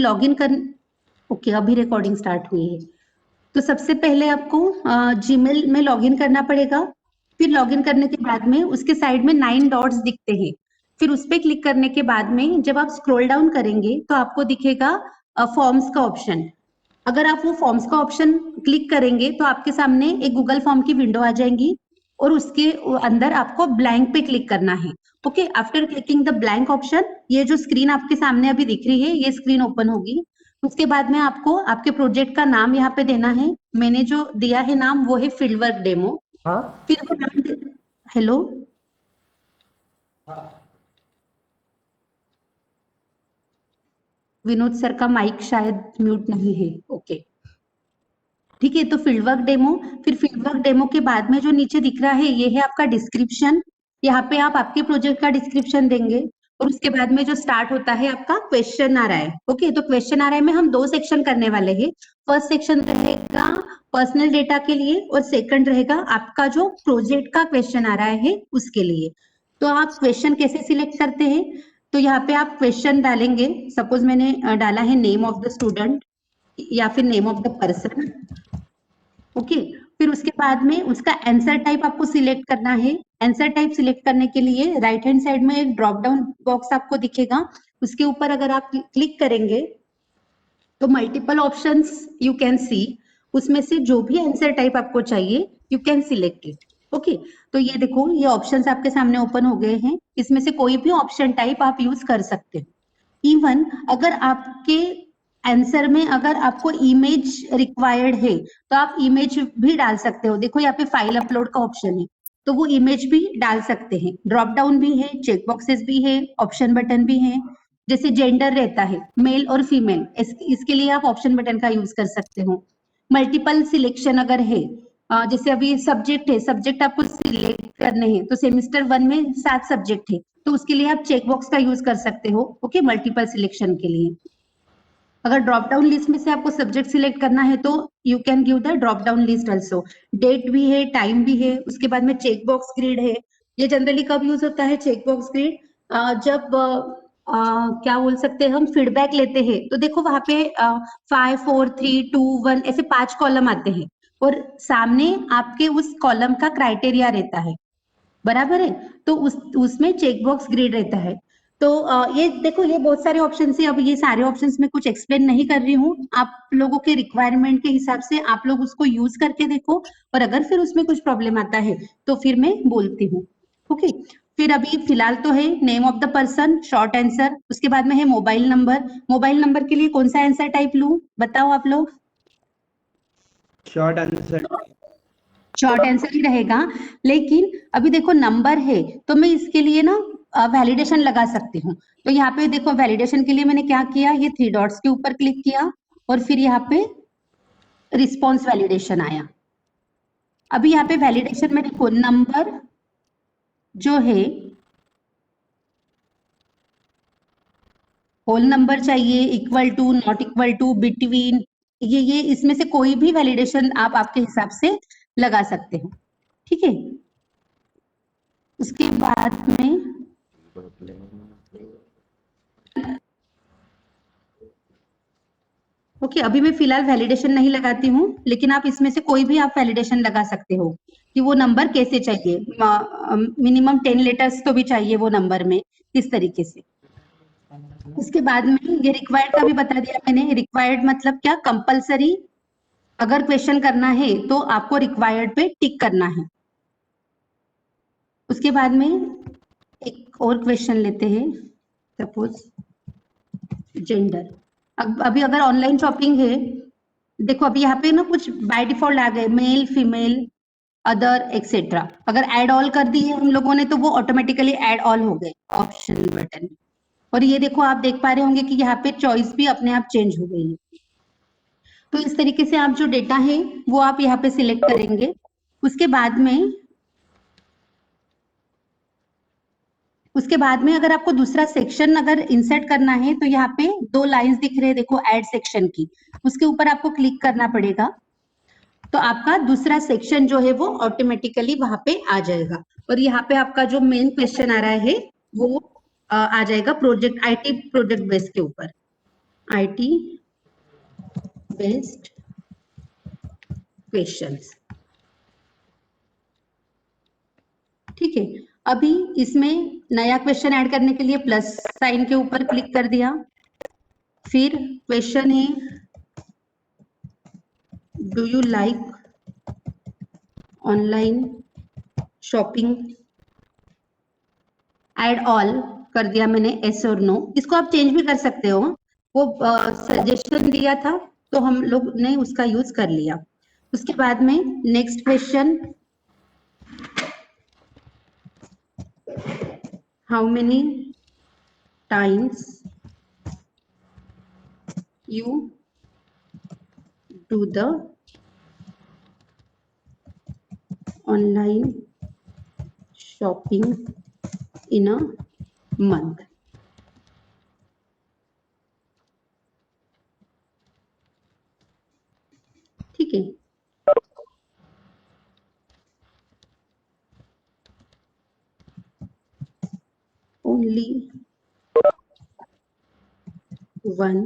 Login कर okay अभी recording start हुई है। तो सबसे पहले आपको जीमेल में लॉगिन करना पड़ेगा। फिर लॉगिन करने के बाद में उसके साइड में 9 डॉट्स दिखते हैं। फिर उस पर क्लिक करने के बाद में जब आप स्क्रॉल डाउन करेंगे तो आपको दिखेगा फॉर्म्स का ऑप्शन। अगर आप वो फॉर्म्स का ऑप्शन क्लिक करेंगे तो आपके सामने एक गूगल फॉर्म की विंडो आ जाएंगी और उसके अंदर आपको ब्लैंक पे क्लिक करना है। Okay, after clicking the blank option, ये जो स्क्रीन आपके सामने अभी दिख रही है ये स्क्रीन ओपन होगी। उसके बाद में आपको आपके प्रोजेक्ट का नाम यहाँ पे देना है। मैंने जो दिया है नाम वो है फील्ड वर्क डेमो। फिर वो नाम हेलो विनोद सर का माइक शायद म्यूट नहीं है। ओके ठीक है, तो फील्ड वर्क डेमो, फिर फील्ड वर्क डेमो के बाद में जो नीचे दिख रहा है ये है आपका डिस्क्रिप्शन। यहाँ पे आप आपके प्रोजेक्ट का डिस्क्रिप्शन देंगे और उसके बाद में जो स्टार्ट होता है आपका क्वेश्चन आ रहा है। ओके, तो क्वेश्चन आ रहा है में हम 2 सेक्शन करने वाले हैं। फर्स्ट सेक्शन रहेगा पर्सनल डेटा के लिए और सेकंड रहेगा आपका जो प्रोजेक्ट का क्वेश्चन आ रहा है उसके लिए। तो आप क्वेश्चन कैसे सिलेक्ट करते हैं, तो यहाँ पे आप क्वेश्चन डालेंगे। सपोज मैंने डाला है नेम ऑफ द स्टूडेंट या फिर name of the person. Okay, फिर उसके बाद में उसका आंसर टाइप आपको सिलेक्ट करना है। आंसर टाइप सिलेक्ट करने के लिए राइट हैंड साइड में एक ड्रॉप डाउन बॉक्स आपको दिखेगा। उसके ऊपर अगर आप क्लिक करेंगे तो multiple options you can see, उसमें से जो भी आंसर टाइप आपको चाहिए you can select it. Okay, तो ये देखो ये ऑप्शंस आपके सामने ओपन हो गए हैं। इसमें से कोई भी ऑप्शन टाइप आप यूज कर सकते हैं। इवन अगर आपके आंसर में अगर आपको इमेज रिक्वायर्ड है तो आप इमेज भी डाल सकते हो। देखो यहाँ पे फाइल अपलोड का ऑप्शन है तो वो इमेज भी डाल सकते हैं। ड्रॉप डाउन भी है, चेक बॉक्सेस भी है, ऑप्शन बटन भी है। जैसे जेंडर रहता है मेल और फीमेल, इसके लिए आप ऑप्शन बटन का यूज कर सकते हो। मल्टीपल सिलेक्शन अगर है, जैसे अभी सब्जेक्ट है, सब्जेक्ट आपको सिलेक्ट करने हैं तो सेमेस्टर 1 में 7 सब्जेक्ट है तो उसके लिए आप चेक बॉक्स का यूज कर सकते हो। ओके, मल्टीपल सिलेक्शन के लिए। अगर ड्रॉप डाउन लिस्ट में से आपको सब्जेक्ट सिलेक्ट करना है तो you can give the drop down list also. Date भी है, टाइम भी है। उसके बाद में चेक बॉक्स ग्रिड है। ये जनरली कब यूज होता है चेक बॉक्स ग्रिड, जब क्या बोल सकते हैं हम फीडबैक लेते हैं तो देखो वहां पे 5 4 3 2 1 ऐसे 5 कॉलम आते हैं और सामने आपके उस कॉलम का क्राइटेरिया रहता है, बराबर है। तो उसमें चेक बॉक्स ग्रिड रहता है। तो ये देखो ये बहुत सारे ऑप्शन है। अब ये सारे ऑप्शंस में कुछ एक्सप्लेन नहीं कर रही हूँ, आप लोगों के रिक्वायरमेंट के हिसाब से आप लोग उसको यूज करके देखो और अगर फिर उसमें कुछ प्रॉब्लम आता है तो फिर मैं बोलती हूँ। ओके, फिर अभी फिलहाल तो है name of the person, short answer. उसके बाद में है मोबाइल नंबर। मोबाइल नंबर के लिए कौन सा आंसर टाइप लूं, बताओ आप लोग। शॉर्ट आंसर, शॉर्ट आंसर ही रहेगा, लेकिन अभी देखो नंबर है तो मैं इसके लिए ना वैलिडेशन लगा सकती हूँ। तो यहाँ पे देखो वैलिडेशन के लिए मैंने क्या किया, ये 3 डॉट्स के ऊपर क्लिक किया और फिर यहाँ पे रिस्पॉन्स वैलिडेशन आया। अभी यहाँ पे वैलिडेशन में देखो नंबर जो है होल नंबर चाहिए, equal to, not equal to, between, ये इसमें से कोई भी वैलिडेशन आप आपके हिसाब से लगा सकते हो। ठीक है, उसके बाद में ओके अभी मैं फिलहाल वैलिडेशन नहीं लगाती हूँ, लेकिन आप इसमें से कोई भी आप वैलिडेशन लगा सकते हो कि वो नंबर कैसे चाहिए। मिनिमम 10 लेटर्स तो भी चाहिए वो नंबर में, इस तरीके से। उसके बाद में ये रिक्वायर्ड का भी बता दिया मैंने। रिक्वायर्ड मतलब क्या, कंपलसरी अगर क्वेश्चन करना है तो आपको रिक्वायर्ड पे टिक करना है। उसके बाद में एक और क्वेश्चन लेते हैं, सपोज जेंडर। अभी अगर ऑनलाइन शॉपिंग है, देखो अभी यहाँ पे ना कुछ बाय डिफॉल्ट आ गए, मेल, फीमेल, अदर एक्सेट्रा। अगर ऐड ऑल कर दी है हम लोगों ने तो वो ऑटोमेटिकली ऐड ऑल हो गए ऑप्शन बटन। और ये देखो आप देख पा रहे होंगे कि यहाँ पे चॉइस भी अपने आप चेंज हो गई है। तो इस तरीके से आप जो डेटा है वो आप यहाँ पे सिलेक्ट करेंगे। उसके बाद में अगर आपको दूसरा सेक्शन अगर इंसर्ट करना है तो यहाँ पे 2 लाइंस दिख रहे हैं, देखो ऐड सेक्शन की, उसके ऊपर आपको क्लिक करना पड़ेगा। तो आपका दूसरा सेक्शन जो है वो ऑटोमेटिकली वहां पे आ जाएगा और यहाँ पे आपका जो मेन क्वेश्चन आ रहा है वो आ जाएगा प्रोजेक्ट, आईटी प्रोजेक्ट बेस के ऊपर। IT based questions. ठीक है, अभी इसमें नया क्वेश्चन ऐड करने के लिए प्लस साइन के ऊपर क्लिक कर दिया। फिर क्वेश्चन है, do you like online shopping? Add all कर दिया मैंने, एस और नो। इसको आप चेंज भी कर सकते हो, वो सजेशन दिया था तो हम लोग ने उसका यूज कर लिया। उसके बाद में next question, how many times you do the online shopping in a month? ठीक है, only one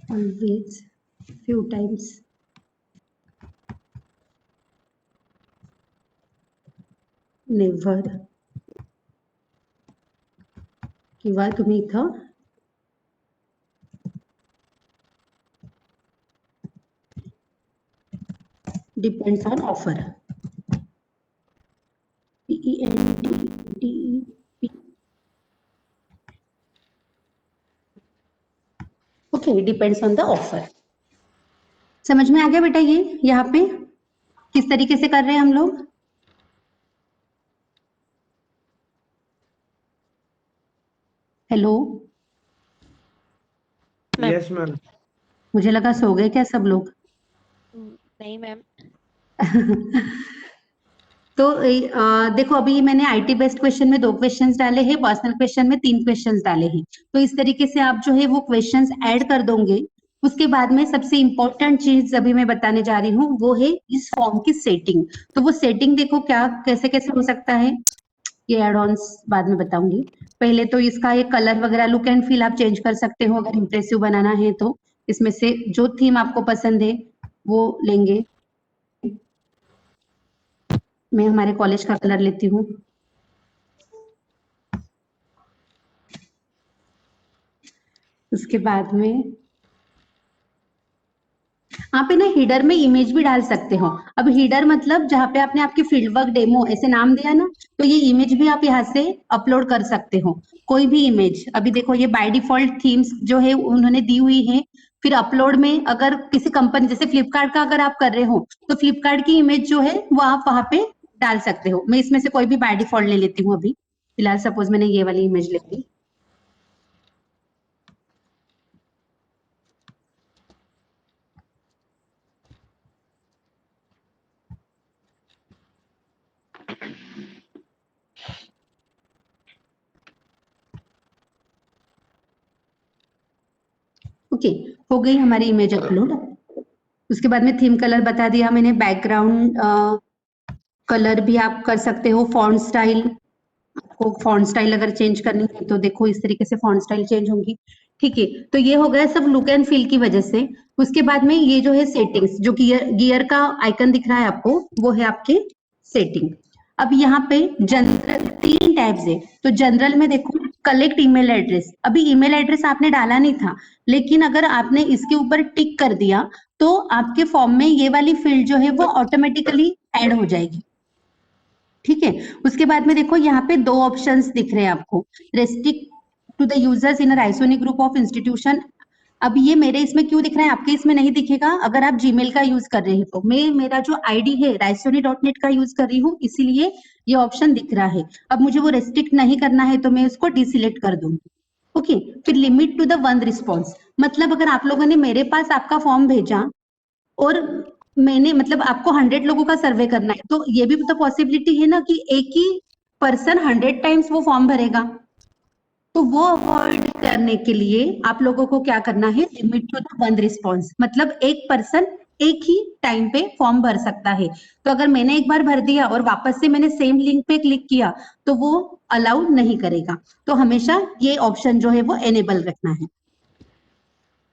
always, few times, never, किंवा तुम्ही इथं depends on offer, DENDEP, okay, depends on the offer. समझ में आ गया बेटा? ये यहाँ पे किस तरीके से कर रहे हैं हम लोग? Hello, Yes, ma'am. मुझे लगा सो गए क्या सब लोग। नहीं मैम। तो देखो, अभी मैंने आईटी बेस्ड क्वेश्चन में 2 क्वेश्चंस डाले हैं, पर्सनल क्वेश्चन में 3 क्वेश्चंस डाले हैं। तो इस तरीके से आप जो है वो क्वेश्चंस ऐड कर दोगे। उसके बाद में सबसे इंपॉर्टेंट चीज अभी मैं बताने जा रही हूँ, वो है इस फॉर्म की सेटिंग। तो वो सेटिंग देखो क्या कैसे कैसे हो सकता है, ये एड ऑन्स बाद में बताऊंगी। पहले तो इसका ये कलर वगैरह, लुक एंड फील आप चेंज कर सकते हो अगर इंप्रेसिव बनाना है तो। इसमें से जो थीम आपको पसंद है वो लेंगे। मैं हमारे कॉलेज का कलर लेती हूँ। उसके बाद में आप ना हीडर में इमेज भी डाल सकते हो। अब हीडर मतलब जहाँ पे आपने आपके फील्ड वर्क डेमो ऐसे नाम दिया ना, तो ये इमेज भी आप यहाँ से अपलोड कर सकते हो, कोई भी इमेज। अभी देखो ये बाय डिफॉल्ट थीम्स जो है उन्होंने दी हुई है। फिर अपलोड में अगर किसी कंपनी जैसे फ्लिपकार्ट का अगर आप कर रहे हो तो फ्लिपकार्ट की इमेज जो है वो आप वहां पे डाल सकते हो। मैं इसमें से कोई भी बाय डिफॉल्ट ले लेती हूँ अभी फिलहाल, सपोज मैंने ये वाली इमेज ले ली। ओके, हो गई हमारी इमेज अपलोड। उसके बाद में थीम कलर बता दिया मैंने, बैकग्राउंड कलर भी आप कर सकते हो, फॉन्ट स्टाइल, आपको फॉन्ट स्टाइल अगर चेंज करनी है तो देखो इस तरीके से फॉन्ट स्टाइल चेंज होंगी। ठीक है, तो ये हो गया सब लुक एंड फील की वजह से। उसके बाद में ये जो है सेटिंग्स, जो गियर का आइकन दिख रहा है आपको, वो है आपके सेटिंग। अब यहाँ पे जनरल 3 टैब्स है। तो जनरल में देखो कलेक्ट ईमेल एड्रेस, अभी ईमेल एड्रेस आपने डाला नहीं था, लेकिन अगर आपने इसके ऊपर टिक कर दिया तो आपके फॉर्म में ये वाली फील्ड जो है वो ऑटोमेटिकली ऐड हो जाएगी। ठीक है, उसके बाद में देखो यहाँ पे 2 ऑप्शंस दिख रहे हैं आपको, restrict to the users in Raisoni group of institution. अब ये मेरे इसमें क्यों दिख रहा है, आपके इसमें नहीं दिखेगा अगर आप जीमेल का यूज कर रहे हैं तो। मैं मेरा जो आईडी है raisoni.net का यूज कर रही हूँ, इसीलिए ये ऑप्शन दिख रहा है। अब मुझे वो रेस्ट्रिक्ट नहीं करना है तो मैं उसको डिसिलेक्ट कर दूंगी। ओके, फिर लिमिट टू द 1 रिस्पॉन्स, मतलब अगर आप लोगों ने मेरे पास आपका फॉर्म भेजा और मैंने मतलब आपको 100 लोगों का सर्वे करना है, तो ये भी तो पॉसिबिलिटी है ना कि एक ही पर्सन 100 टाइम्स वो फॉर्म भरेगा। तो वो अवॉइड करने के लिए आप लोगों को क्या करना है, लिमिट टू द 1 रिस्पॉन्स, मतलब एक पर्सन एक ही टाइम पे फॉर्म भर सकता है। तो अगर मैंने एक बार भर दिया और वापस से मैंने सेम लिंक पे क्लिक किया तो वो अलाउड नहीं करेगा। तो हमेशा ये ऑप्शन जो है वो एनेबल रखना है,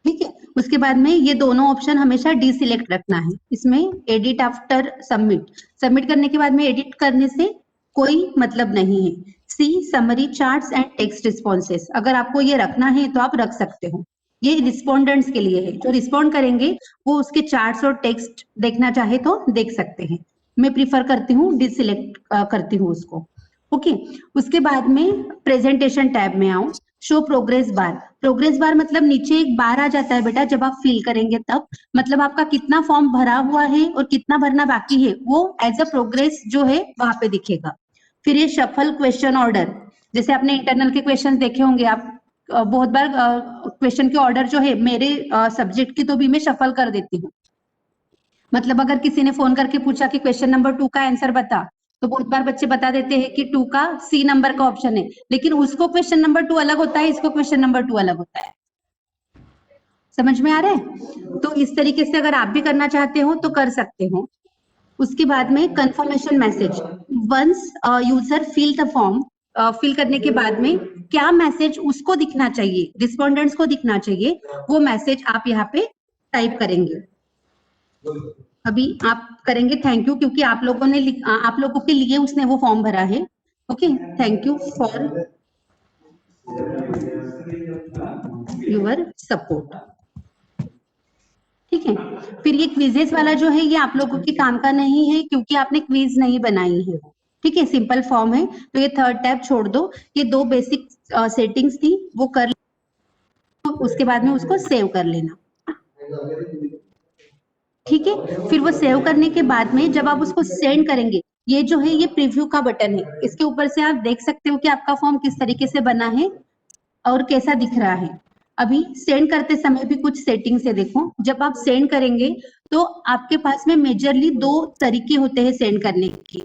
ठीक है। उसके बाद में ये दोनों ऑप्शन हमेशा डीसिलेक्ट रखना है। इसमें एडिट आफ्टर सबमिट, सबमिट करने के बाद में एडिट करने से कोई मतलब नहीं है। See summary charts and text responses, अगर आपको ये रखना है तो आप रख सकते हो। ये रिस्पोंडेंट्स के लिए है, जो रिस्पॉन्ड करेंगे वो उसके चार्ट्स और टेक्स्ट देखना चाहे तो देख सकते हैं। मैं प्रीफर करती हूँ डिसिलेक्ट करती हूँ उसको, ओके। उसके बाद में प्रेजेंटेशन टैब में आओ, show progress bar. Progress bar मतलब नीचे एक बार आ जाता है बेटा जब आप फिल करेंगे तब, मतलब आपका कितना फॉर्म भरा हुआ है और कितना भरना बाकी है वो एज अ प्रोग्रेस जो है वहां पे दिखेगा। फिर ये शफल क्वेश्चन ऑर्डर, जैसे आपने इंटरनल के क्वेश्चन देखे होंगे आप, बहुत बार क्वेश्चन के ऑर्डर जो है मेरे सब्जेक्ट की तो भी मैं शफल कर देती हूँ। मतलब अगर किसी ने फोन करके पूछा कि क्वेश्चन नंबर 2 का आंसर बता, तो बहुत बार बच्चे बता देते हैं कि 2 का सी नंबर का ऑप्शन है, लेकिन उसको क्वेश्चन नंबर 2 अलग होता है, इसको क्वेश्चन नंबर 2 अलग होता है। समझ में आ रहा है? तो इस तरीके से अगर आप भी करना चाहते हो तो कर सकते हो। उसके बाद में confirmation message, once user fill the form, fill करने के बाद में क्या मैसेज उसको दिखना चाहिए, रिस्पोंडेंट्स को दिखना चाहिए, वो मैसेज आप यहाँ पे टाइप करेंगे। अभी आप करेंगे थैंक यू, क्योंकि आप लोगों ने आप लोगों के लिए उसने वो फॉर्म भरा है। Okay, thank you for your support, ठीक है। फिर ये क्विजेस वाला जो है ये आप लोगों के काम का नहीं है, क्योंकि आपने क्विज नहीं बनाई है, ठीक है, सिंपल फॉर्म है। तो ये थर्ड टैब छोड़ दो, ये दो बेसिक सेटिंग्स थी वो कर लो, उसके बाद में उसको सेव कर लेना, ठीक है। फिर वो सेव करने के बाद में जब आप उसको सेंड करेंगे, ये जो है ये प्रीव्यू का बटन है, इसके ऊपर से आप देख सकते हो कि आपका फॉर्म किस तरीके से बना है और कैसा दिख रहा है। अभी सेंड करते समय भी कुछ सेटिंग्स है, देखो जब आप सेंड करेंगे तो आपके पास में मेजरली दो तरीके होते हैं सेंड करने के।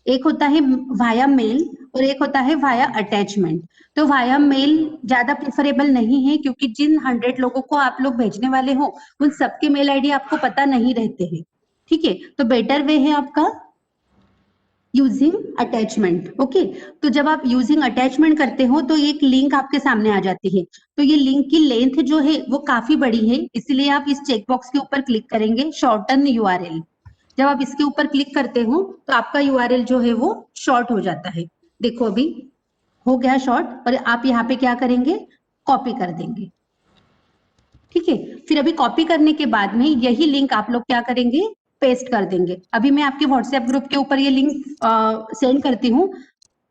एक होता है वाया मेल और एक होता है वाया अटैचमेंट। तो वाया मेल ज्यादा प्रेफरेबल नहीं है, क्योंकि जिन 100 लोगों को आप लोग भेजने वाले हो उन सबके मेल आईडी आपको पता नहीं रहते हैं, ठीक है। तो बेटर वे है आपका यूजिंग अटैचमेंट, ओके। तो जब आप यूजिंग अटैचमेंट करते हो तो एक लिंक आपके सामने आ जाती है। तो ये लिंक की लेंथ जो है वो काफी बड़ी है, इसलिए आप इस चेकबॉक्स के ऊपर क्लिक करेंगे, शॉर्टन यूआरएल। जब आप इसके ऊपर क्लिक करते हो तो आपका यूआरएल जो है वो शॉर्ट हो जाता है। देखो अभी हो गया शॉर्ट, और आप यहाँ पे क्या करेंगे, कॉपी कर देंगे, ठीक है। फिर अभी कॉपी करने के बाद में यही लिंक आप लोग क्या करेंगे, पेस्ट कर देंगे। अभी मैं आपके व्हाट्सएप ग्रुप के ऊपर ये लिंक सेंड करती हूँ,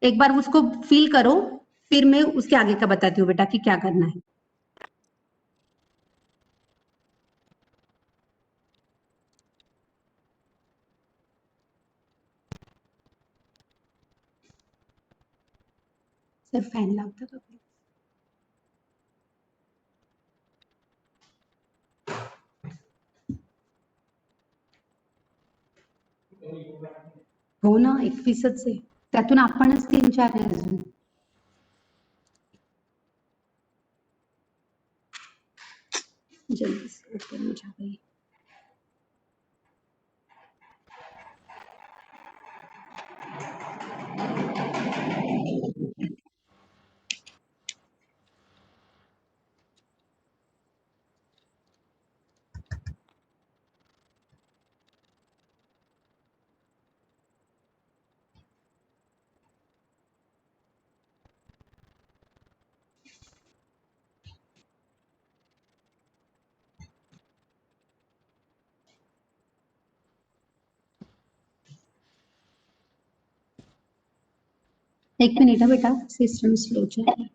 एक बार उसको फिल करो, फिर मैं उसके आगे का बताती हूँ बेटा कि क्या करना है। सर फैन लागतं का? हो ना, 21च आहे, त्यातून आपणच 3-4 आहे अजून. जल्दी से ऊपर में जा गई. एक मिनिट हा बेटा, सिस्टम स्लो चल रहा है.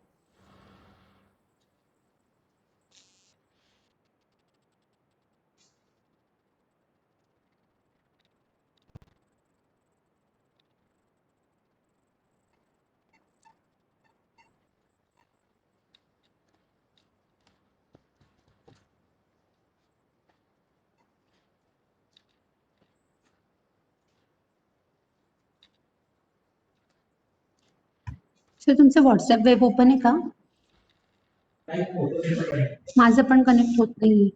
सर तुमचं व्हॉट्सअप वेब ओपन आहे का? माझं पण कनेक्ट होत नाहीये.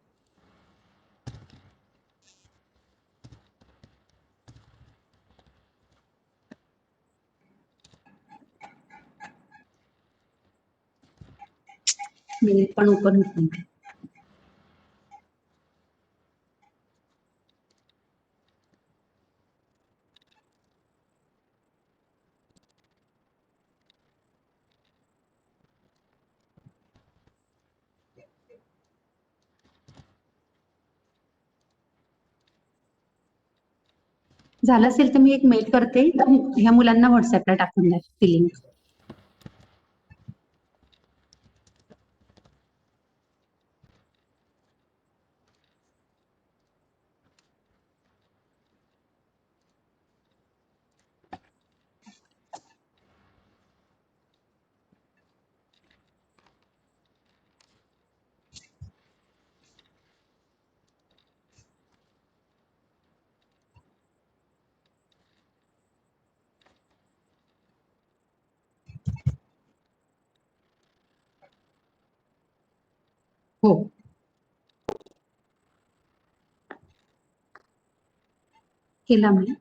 मेल पण ओपन होत नाही. झालं असेल तर मी एक मेल करते, ह्या मुलांना व्हॉट्सअपला टाकून द्या ती लिंक. हो. केला मी.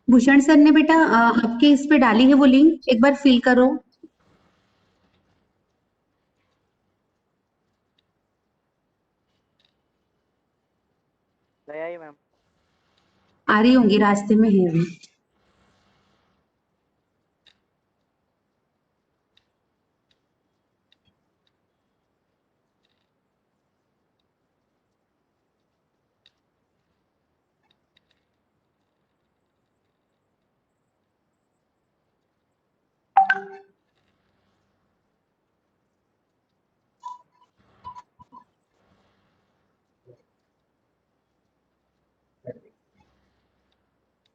भूषण सर ने बेटा आपके इस पे डाली है वो लिंक, एक बार फिल करो. नहीं आई मैम. आ रही होंगी, रास्ते में है अभी.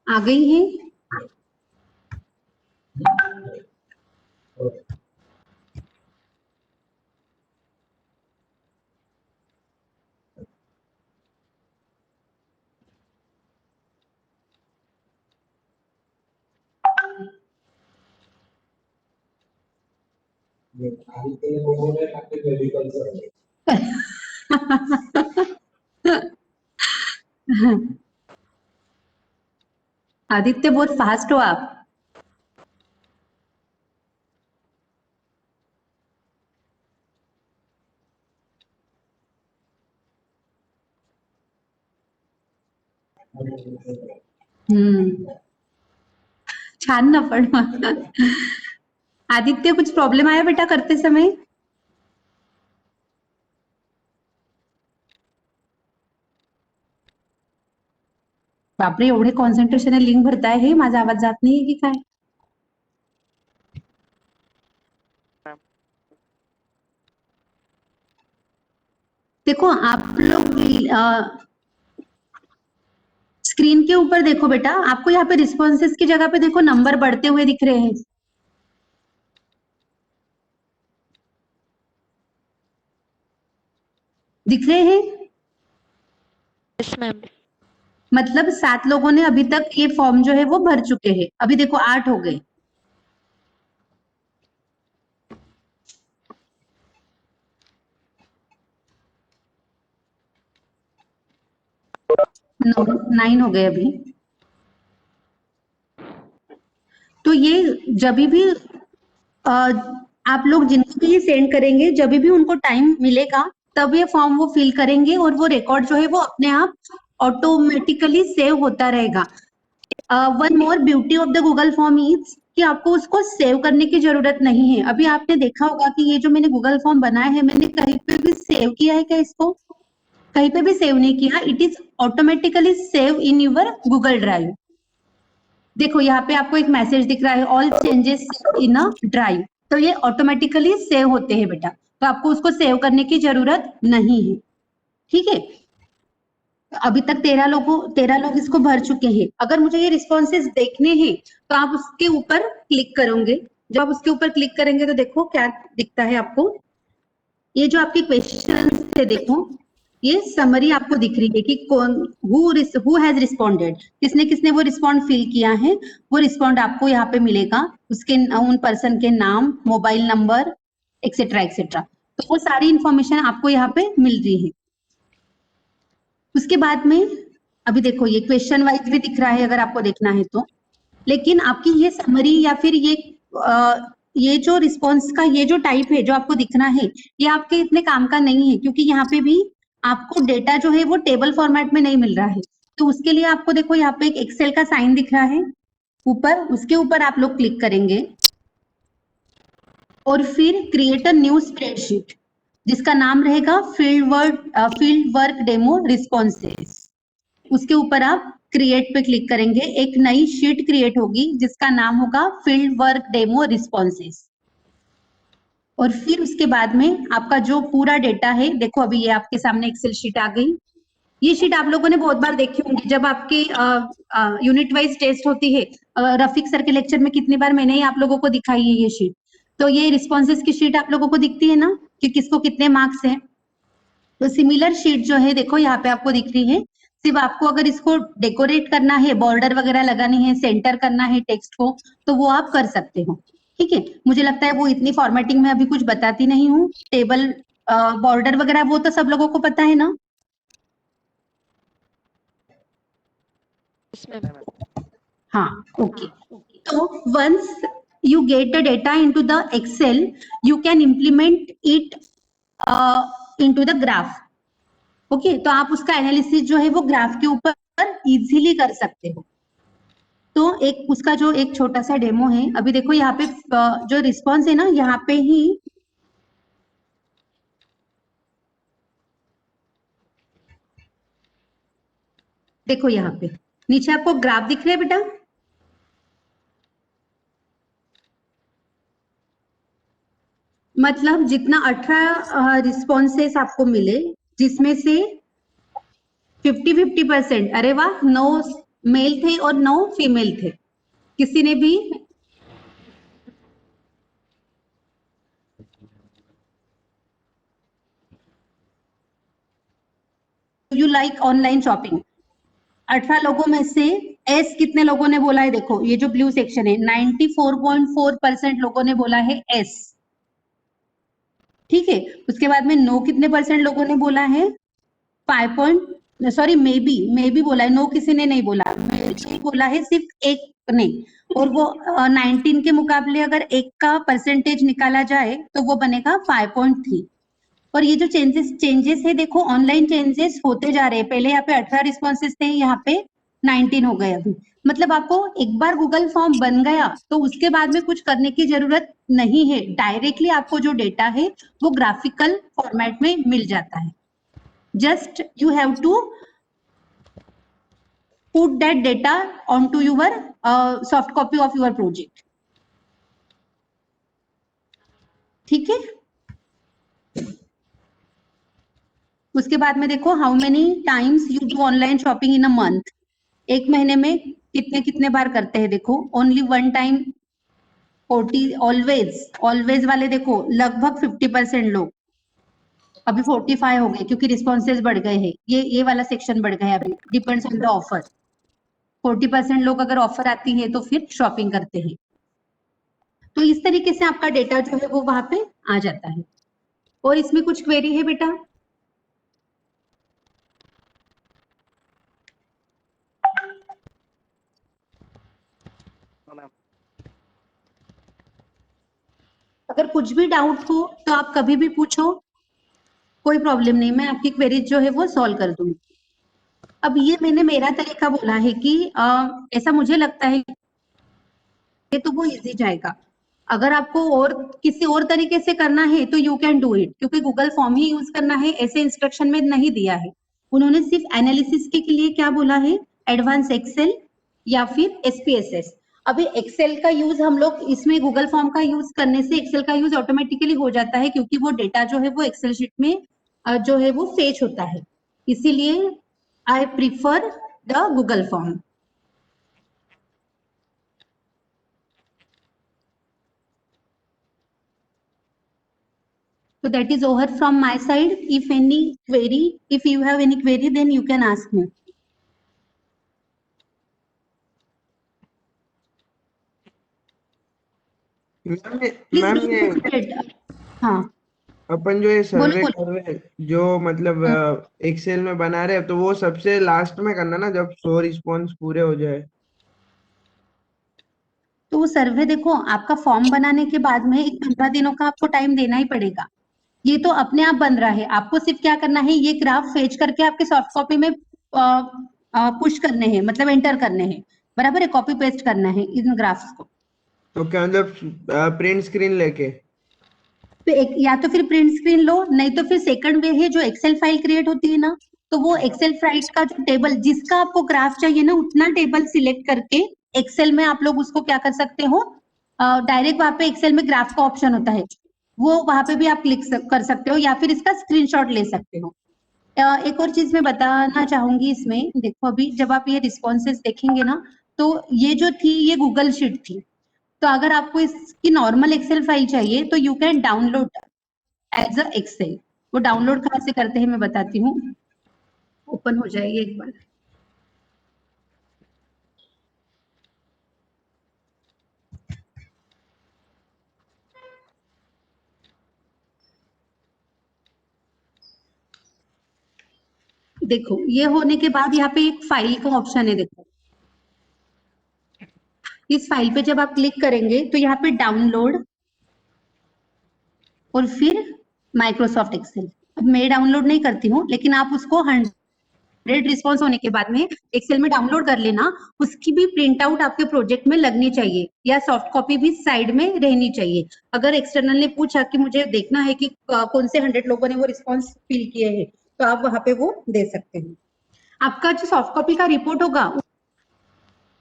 आ गई है. आदित्य बहुत फास्ट हो आप. छान ना पण. आदित्य कुछ प्रॉब्लम आया बेटा करते समय? बापरे, एवढे कॉन्सन्ट्रेशन लिंक भरताय, हे माझा आवाज जात नाहीये की काय? देखो आप लोग स्क्रीन के ऊपर देखो बेटा, आपको यहाँ पे रिस्पॉन्सेस की जगह पे देखो नंबर बढ़ते हुए दिख रहे हैं. दिख रहे हैं? Yes ma'am. मतलब 7 लोगों ने अभी तक ये फॉर्म जो है वो भर चुके हैं. अभी देखो 8 हो गए. नो 9 हो गए अभी. तो ये जब भी आप लोग जिनको भी ये सेंड करेंगे, जब भी उनको टाइम मिलेगा तब ये फॉर्म वो फिल करेंगे और वो रिकॉर्ड जो है वो अपने आप ऑटोमेटिकली सेव होता रहेगा. One more beauty of the Google form is कि आपको उसको सेव करने की जरूरत नहीं है. अभी आपने देखा होगा कि ये जो मैंने गूगल फॉर्म बनाया है, मैंने कहीं पे भी सेव किया है क्या इसको? कहीं पे भी सेव नहीं किया. It is automatically save in your Google Drive. देखो यहाँ पे आपको एक मैसेज दिख रहा है, all changes in a drive. तो ये ऑटोमेटिकली सेव होते हैं बेटा, तो आपको उसको सेव करने की जरूरत नहीं है. ठीक है. अभी तक 13 लोग इसको भर चुके हैं। अगर मुझे ये रिस्पॉन्सेज देखने हैं तो आप उसके ऊपर क्लिक करोगे। जब आप उसके ऊपर क्लिक करेंगे तो देखो क्या दिखता है आपको। ये जो आपके क्वेश्चन है देखो, ये समरी आपको दिख रही है कि कौन हु हैज रिस्पॉन्डेड, किसने किसने वो रिस्पॉन्ड फिल किया है। वो रिस्पॉन्ड आपको यहाँ पे मिलेगा, उसके उन पर्सन के नाम, मोबाइल नंबर, एक्सेट्रा एक्सेट्रा। तो वो सारी इंफॉर्मेशन आपको यहाँ पे मिल रही है। उसके बाद में अभी देखो ये क्वेश्चन वाइज भी दिख रहा है अगर आपको देखना है तो, लेकिन आपकी ये समरी या फिर ये जो रिस्पॉन्स का ये जो टाइप है जो आपको दिखना है, ये आपके इतने काम का नहीं है, क्योंकि यहाँ पे भी आपको डेटा जो है वो टेबल फॉर्मेट में नहीं मिल रहा है। तो उसके लिए आपको देखो यहाँ पे एक एक्सेल का साइन दिख रहा है ऊपर, उसके ऊपर आप लोग क्लिक करेंगे और फिर क्रिएट अ न्यू स्प्रेडशीट जिसका नाम रहेगा फील्ड वर्क डेमो रिस्पॉन्सेस। उसके ऊपर आप क्रिएट पे क्लिक करेंगे, एक नई शीट क्रिएट होगी जिसका नाम होगा फील्ड वर्क डेमो रिस्पॉन्सेस। और फिर उसके बाद में आपका जो पूरा डेटा है, देखो अभी ये आपके सामने एक्सेल शीट आ गई। ये शीट आप लोगों ने बहुत बार देखी होंगी जब आपके यूनिट वाइज टेस्ट होती है। रफीक सर के लेक्चर में कितनी बार मैंने ही आप लोगों को दिखाई है ये शीट। तो ये रिस्पॉन्सेस की शीट आप लोगों को दिखती है ना कि किसको कितने मार्क्स है। तो सिमिलर शीट जो है देखो यहाँ पे आपको दिख रही है। सिर्फ आपको अगर इसको डेकोरेट करना है, बॉर्डर वगैरह लगानी है, सेंटर करना है टेक्स्ट को, तो वो आप कर सकते हो। ठीक है, मुझे लगता है वो इतनी फॉर्मेटिंग में अभी कुछ बताती नहीं हूँ। टेबल बॉर्डर वगैरह वो तो सब लोगों को पता है ना। Yes, ma'am. हाँ, ओके। तो once you get the data into the Excel, you can implement it into the graph. Okay, तो आप उसका एनालिसिस जो है वो ग्राफ के ऊपर इजीली कर सकते हो। तो एक उसका जो एक छोटा सा डेमो है, अभी देखो यहाँ पे जो रिस्पॉन्स है ना, यहाँ पे ही देखो, यहाँ पे नीचे आपको ग्राफ दिख रहा है बेटा। मतलब जितना 18 रिस्पॉन्सेस आपको मिले, जिसमें से 50-50%, अरे वाह, 9 मेल थे और 9 फीमेल थे। किसी ने भी यू लाइक ऑनलाइन शॉपिंग, 18 लोगों में से एस कितने लोगों ने बोला है? देखो ये जो ब्लू सेक्शन है, 94.4% लोगों ने बोला है एस। ठीक है, उसके बाद में नो कितने परसेंट लोगों ने बोला है? 5 मे बी बोला है, नो किसी ने नहीं बोला, मे बोला है सिर्फ एक ने। और वो 19 के मुकाबले अगर एक का परसेंटेज निकाला जाए तो वो बनेगा 5.3। और ये जो चेंजेस है देखो, ऑनलाइन चेंजेस होते जा रहे हैं। पहले यहाँ पे 18 रिस्पॉन्सेस थे, यहाँ पे 19 हो गए अभी। मतलब आपको एक बार गूगल फॉर्म बन गया तो उसके बाद में कुछ करने की जरूरत नहीं है, डायरेक्टली आपको जो डेटा है वो ग्राफिकल फॉर्मेट में मिल जाता है। Just you have to put that data onto your soft copy of your project. ठीक है, उसके बाद में देखो how many times you do online shopping in a month. एक महीने में कितने कितने बार करते हैं? देखो ओनली 1 टाइम 40, ऑलवेज वाले देखो लगभग 50% लोग, अभी 45 हो गए क्योंकि रिस्पॉन्सेज बढ़ गए हैं। ये वाला सेक्शन बढ़ गया अभी, डिपेंड्स ऑन द ऑफर। 40% लोग अगर ऑफर आती है तो फिर शॉपिंग करते हैं। तो इस तरीके से आपका डेटा जो है वो वहां पे आ जाता है। और इसमें कुछ क्वेरी है बेटा? अगर कुछ भी डाउट हो तो आप कभी भी पूछो, कोई प्रॉब्लम नहीं, मैं आपकी क्वेरी जो है वो सॉल्व कर दूंगी। अब ये मैंने मेरा तरीका बोला है कि ऐसा मुझे लगता है कि तो वो इजी जाएगा। अगर आपको और किसी और तरीके से करना है तो यू कैन डू इट, क्योंकि गूगल फॉर्म ही यूज करना है ऐसे इंस्ट्रक्शन में नहीं दिया है। उन्होंने सिर्फ एनालिसिस के लिए क्या बोला है? एडवांस एक्सेल या फिर SPSS। अभी एक्सेल का यूज हम लोग इसमें गूगल फॉर्म का यूज करने से एक्सेल का यूज ऑटोमेटिकली हो जाता है, क्योंकि वो डेटा जो है वो एक्सेल शीट में जो है वो फेच होता है। इसीलिए I prefer the Google form. So that is over from my side. If you have any query, then you can ask me. Please ma'am don't ये hesitate. हाँ अपन जो ये बोलो सर्वे बोलो. कर रहे हैं जो मतलब एक्सेल में बना रहे हैं तो वो सबसे लास्ट में करना ना जब 100 रिस्पॉन्स पूरे हो जाए. तो वो सर्वे देखो आपका फॉर्म बनाने के बाद में एक 15 दिनों का आपको टाइम देना ही पड़ेगा. ये तो अपने आप बन रहा है. आपको सिर्फ क्या करना है, ये ग्राफ फेच करके आपके सॉफ्ट कॉपी में पुश करने हैं, मतलब एंटर करने हैं. बराबर है, कॉपी पेस्ट करना है इन ग्राफ्स को. तो क्या मतलब प्रिंट स्क्रीन लेके. तो एक या तो फिर प्रिंट स्क्रीन लो, नहीं तो फिर सेकंड वे है जो एक्सेल फाइल क्रिएट होती है ना, तो वो एक्सेल फाइल का जो टेबल जिसका आपको ग्राफ चाहिए ना उतना टेबल सिलेक्ट करके एक्सेल में आप लोग उसको क्या कर सकते हो, डायरेक्ट वहां पे एक्सेल में ग्राफ का ऑप्शन होता है, वो वहां पे भी आप कर सकते हो या फिर इसका स्क्रीनशॉट ले सकते हो. एक और चीज मैं बताना चाहूंगी इसमें, देखो अभी जब आप ये रिस्पॉन्सेज देखेंगे ना, तो ये जो थी ये गूगल शीट थी. तो अगर आपको इसकी नॉर्मल एक्सेल फाइल चाहिए तो you can download as a Excel. वो डाउनलोड कहाँ से करते हैं मैं बताती हूँ. ओपन हो जाएगी एक बार. देखो ये होने के बाद यहाँ पे एक फाइल का ऑप्शन है. देखो इस फाइल पे जब आप क्लिक करेंगे तो यहाँ पे डाउनलोड और फिर माइक्रोसॉफ्ट एक्सेल. अब मैं डाउनलोड नहीं करती हूँ, लेकिन आप उसको 100 रिस्पॉन्स होने के बाद में एक्सेल में डाउनलोड कर लेना. उसकी भी प्रिंट आउट आपके प्रोजेक्ट में लगनी चाहिए या सॉफ्ट कॉपी भी साइड में रहनी चाहिए. अगर एक्सटर्नल ने पूछा कि मुझे देखना है कि कौन से 100 लोगों ने वो रिस्पॉन्स फिल किए हैं, तो आप वहां पे वो दे सकते हैं. आपका जो सॉफ्ट कॉपी का रिपोर्ट होगा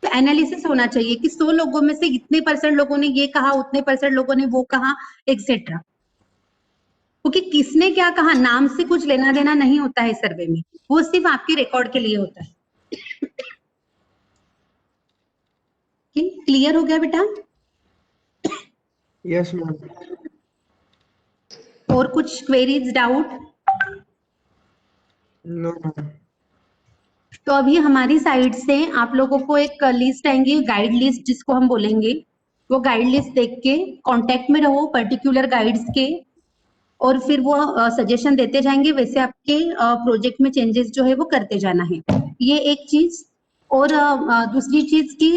एनालिसिस होना चाहिए कि 100 लोगों में से इतने % लोगों ने ये कहा, उतने % लोगों ने वो कहा, एक्सेट्रा. क्योंकि किसने क्या कहा नाम से कुछ लेना देना नहीं होता है सर्वे में, वो सिर्फ आपके रिकॉर्ड के लिए होता है. क्लियर हो गया बेटा? Yes ma'am. और कुछ क्वेरीज डाउट? No ma'am. तो अभी हमारी साइड से आप लोगों को एक लिस्ट आएंगी, गाइड लिस्ट जिसको हम बोलेंगे. वो गाइड लिस्ट देख के कांटेक्ट में रहो पर्टिकुलर गाइड्स के, और फिर वो सजेशन देते जाएंगे, वैसे आपके प्रोजेक्ट में चेंजेस जो है वो करते जाना है. ये एक चीज. और दूसरी चीज की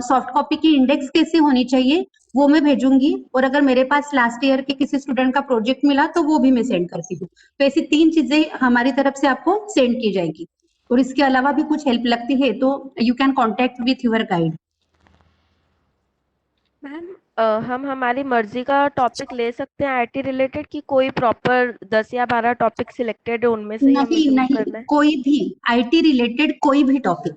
सॉफ्ट कॉपी की इंडेक्स कैसे होनी चाहिए वो मैं भेजूंगी. और अगर मेरे पास लास्ट ईयर के किसी स्टूडेंट का प्रोजेक्ट मिला तो वो भी मैं सेंड करती हूँ. तो ऐसी 3 चीजें हमारी तरफ से आपको सेंड की जाएगी. और इसके अलावा भी कुछ हेल्प लगती है तो you can contact with your guide. Ma'am हम हमारी मर्जी का टॉपिक ले सकते हैं आईटी रिलेटेड, कि कोई प्रॉपर 10 या 12 टॉपिक सिलेक्टेड है उनमें से ही हमें नहीं चूज नहीं, करना है? कोई भी आईटी रिलेटेड कोई भी टॉपिक.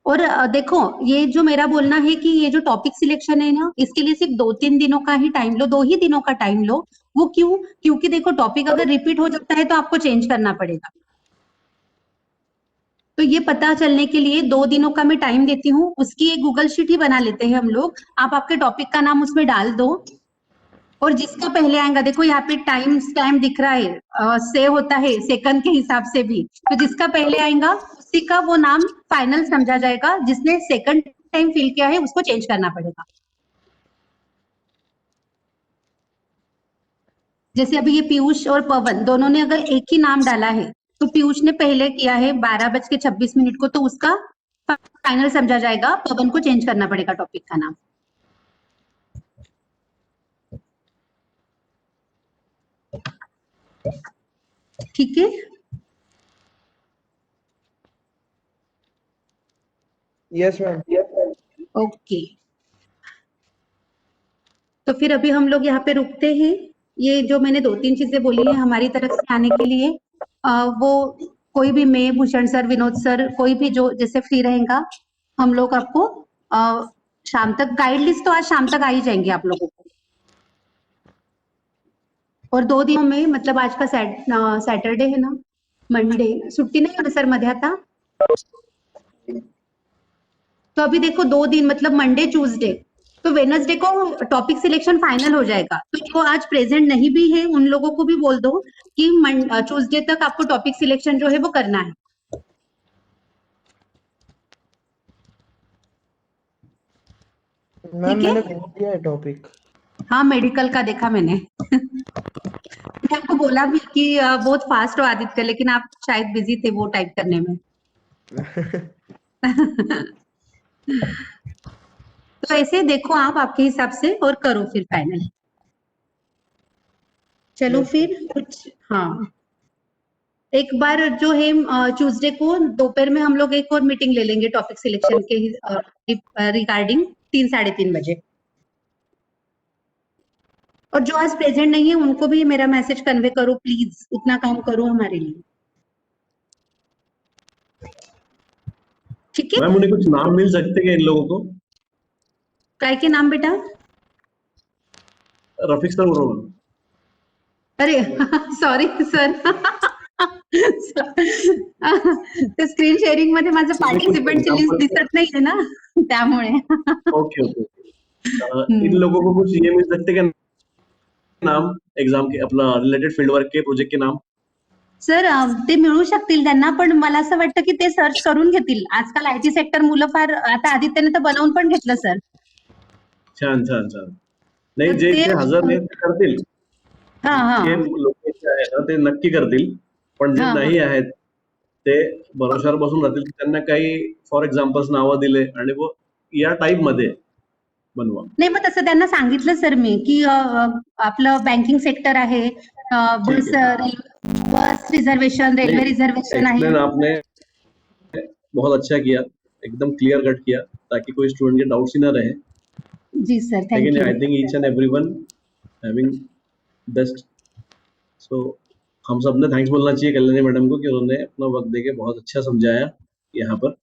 और देखो ये जो मेरा बोलना है कि ये जो टॉपिक सिलेक्शन है ना, इसके लिए सिर्फ 2-3 दिनों का ही टाइम लो, 2 ही दिनों का टाइम लो. वो क्यों? क्योंकि देखो टॉपिक अगर रिपीट हो जाता है तो आपको चेंज करना पड़ेगा. तो ये पता चलने के लिए 2 दिनों का मैं टाइम देती हूँ. उसकी एक गूगल शीट ही बना लेते हैं हम लोग. आप आपके टॉपिक का नाम उसमें डाल दो, और जिसका पहले आएगा, देखो यहाँ पे टाइम स्टैम्प दिख रहा है, सेव होता है सेकंड के हिसाब से भी. तो जिसका पहले आएगा उसी का वो नाम फाइनल समझा जाएगा. जिसने सेकंड टाइम फिल किया है उसको चेंज करना पड़ेगा. जैसे अभी ये पीयूष और पवन दोनों ने अगर एक ही नाम डाला है, तो पीयूष ने पहले किया है 12:26 को, तो उसका फाइनल समझा जाएगा, पवन को चेंज करना पड़ेगा टॉपिक का नाम. ठीक है. Yes ma'am. ओके. तो फिर अभी हम लोग यहाँ पे रुकते हैं. ये जो मैंने 2-3 चीजें बोली है हमारी तरफ से आने के लिए, वो कोई भी, मैं, भूषण सर, विनोद सर, कोई भी जो जैसे फ्री रहेगा, हम लोग आपको शाम तक गाइड लिस्ट तो आज शाम तक आ ही जाएंगे आप लोगों को. और 2 दिनों में, मतलब आज का सैटरडे है ना, मंडे छुट्टी नहीं होना सर मध्ये आता? तो अभी देखो 2 दिन मतलब मंडे ट्यूसडे, तो वेडनेसडे को टॉपिक सिलेक्शन फाइनल हो जाएगा। तो जो आज प्रेजेंट नहीं भी है उन लोगों को भी बोल दो कि ट्यूसडे तक आपको टॉपिक सिलेक्शन जो है वो करना है। मैम ठीक है? मैंने भेज दिया है टॉपिक। हाँ मेडिकल का देखा मैंने। मैंने आपको बोला भी कि बहुत फास्ट हो आदित्य, लेकिन आप शायद बिजी थे वो टाइप करने में। तो ऐसे देखो आप आपके हिसाब से और करो फिर फाइनल। चलो यस फिर कुछ, हाँ एक बार जो है ट्यूसडे को दोपहर में हम लोग एक और मीटिंग ले लेंगे टॉपिक सिलेक्शन के रिगार्डिंग 3 साढ़े 3 बजे। और जो आज प्रेजेंट नहीं है उनको भी मेरा मैसेज कन्वे करो प्लीज, उतना काम करो हमारे लिए। ठीक है? मैम उन्हें कुछ नाम मिल सकते हैं इन लोगों को? काय के नाम बेटा? रफीक सर बोल रहा हूँ। अरे सॉरी सर। ते स्क्रीन शेअरिंग मध्ये माझं तुम्ही कुछ पार्टिसिपेंटची लिस्ट एग्जांपल दिसत नाहीये ना त्यामुळे। ओके ओके इन लोगों को कुछ ये मिल सकते हैं नाम एग्जाम के अपना रिलेटेड फील्ड वर्क के प्रोजेक्ट के नाम? सर ते मिळू शकतील त्यांना, पण मला असं वाटतं की ते सर्च करून घेतील। आजकाल आयटी सेक्टर मुलं फार, आता आदित्यने तर बनवून पण घेतलं सर। छान छान छान नाही तर जे ते इथे हजर नाही ते करतील हा हा जे लोक इथे आहेत ना ते नक्की करतील पण जे हा हा नाही आहेत ते भरोशावर बसून राहतील की त्यांना काही फॉर एक्झाम्पल्स नावं दिले आणि वो या टाईप मध्ये बनवा. नाही मग तसं त्यांना सांगितलं सर मी की आपलं बँकिंग सेक्टर आहे, ठीक बस है बस रिझर्वेशन, रेल्वे नहीं रिझर्वेशन आहे। एक्सप्लेन आपने बहुत अच्छा किया एकदम क्लियर कट किया ताकि कोई स्टूडेंट के डाउट्स ही ना रहे. जी सर थैंक लेकिन you. I think each and everyone having best so हम सब ने थैंक्स बोलना चाहिए कल्याणी मैडम को कि उन्होंने अपना वक्त देके बहुत अच्छा समझाया यहाँ पर.